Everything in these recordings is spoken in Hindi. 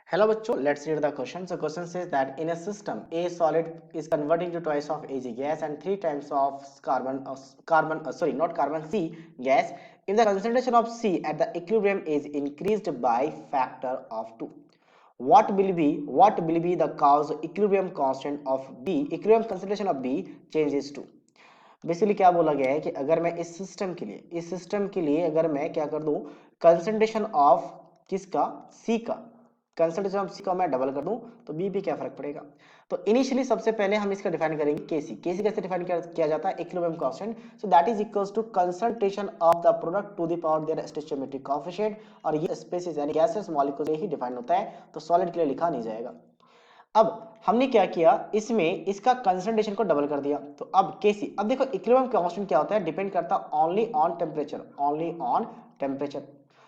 Hello bachcho, let's read the question. So question says that in a system, A solid is converting to twice of Ag gas and 3 times of C gas. If the concentration of C at the equilibrium is increased by factor of 2, what will be the cause equilibrium constant of B, equilibrium concentration of B changes to? Basically क्या बोला गया है कि अगर मैं इस सिस्टम के लिए अगर मैं क्या कर दूं, कंसंट्रेशन ऑफ किसका, सी का, कंसंट्रेशन ऑफ सी का मैं डबल कर दूं तो बी पे क्या फर्क पड़ेगा। तो इनिशियली सबसे पहले हम इसका डिफाइन करेंगे केसी कैसे डिफाइन किया जाता है, equilibrium constant, so that is equals to concentration of the product to the power their stoichiometric coefficient, और ये स्पेसिस यानी गैसेस मॉलिक्यूल से ही डिफाइन होता है, तो सॉलिड के लिए लिखा नहीं जाएगा। अब हमने क्या किया, इसमें इसका कंसंट्रेशन को डबल कर दिया, तो अब केसी, अब देखो इक्विलिब्रियम कांस्टेंट क्या होता है, डिपेंड करता ओनली ऑन टेम्परेचर।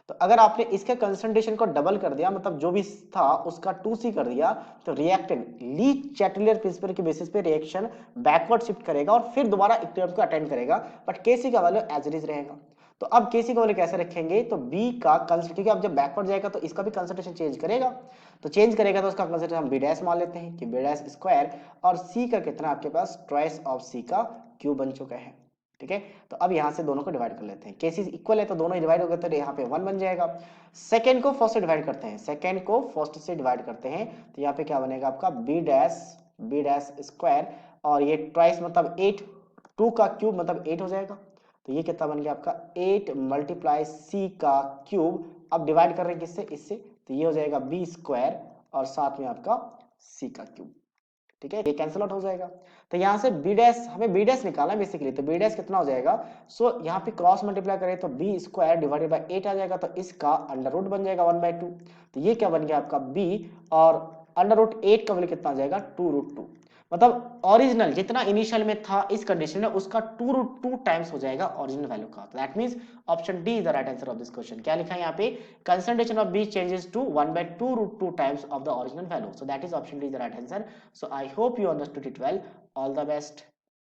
तो अगर आपने इसके कंसंट्रेशन को डबल कर दिया, मतलब जो भी था उसका 2C कर दिया, तो रिएक्टेंट ली चैटलियर प्रिंसिपल के बेसिस पे रिएक्शन बैकवर्ड शिफ्ट करेगा और फिर दोबारा इक्विलिब्रियम को अटेंड करेगा, बट केसी का वैल्यू एज इट इज रहेगा। तो अब केसी का वैल्यू कैसे रखेंगे, तो बी का कंसंट्रेशन, क्योंकि अब जब बैकवर्ड जाएगा तो इसका भी कंसंट्रेशन चेंज करेगा, तो चेंज करेगा तो उसका कंसंट्रेशन हम बी डैश मान लेते हैं कि बी डैश स्क्वायर, और सी का कितना आपके पास ट्वाइस ऑफ सी का क्यूब बन चुका है। ठीक है, तो अब यहां से दोनों को डिवाइड कर लेते हैं, केसी इक्वल है तो दोनों डिवाइड हो गए, तो यहाँ पे 1 बन जाएगा। सेकेंड को फर्स्ट से डिवाइड करते हैं, तो यहाँ पे क्या बनेगा आपका बी डैश स्क्वायर, और ये ट्वाइस मतलब 8, 2 का क्यूब मतलब 8 हो जाएगा, तो ये कितना बन गया आपका 8 मल्टीप्लाई सी का क्यूब। अब डिवाइड कर रहे हैं किससे, इससे, तो ये हो जाएगा बी स्क्वायर और साथ में आपका सी का क्यूब। ठीक है, ये कैंसिल आउट हो जाएगा, तो यहाँ से बी डैश, हमें बी डैश निकालना है बेसिकली, तो बी डैश कितना हो जाएगा, सो यहाँ पे क्रॉस मल्टीप्लाई करें तो बी स्क्वायर डिवाइडेड बाई 8 आ जाएगा, तो इसका अंडर रूट बन जाएगा 1/2, तो ये क्या बन गया आपका बी, और अंडर रूट 8 का वैल्यू कितना आ जाएगा 2√2, मतलब ओरिजिनल जितना इनिशियल में था इस कंडीशन में उसका 2√2 टाइम्स हो जाएगा ओरिजिनल वैल्यू का, तो that means option D is the right answer of this question. क्या लिखा है यहाँ पे, concentration of B changes to 1/2√2 times of the original value, so that is option D is the right answer. So I hope you understood it well. All the best.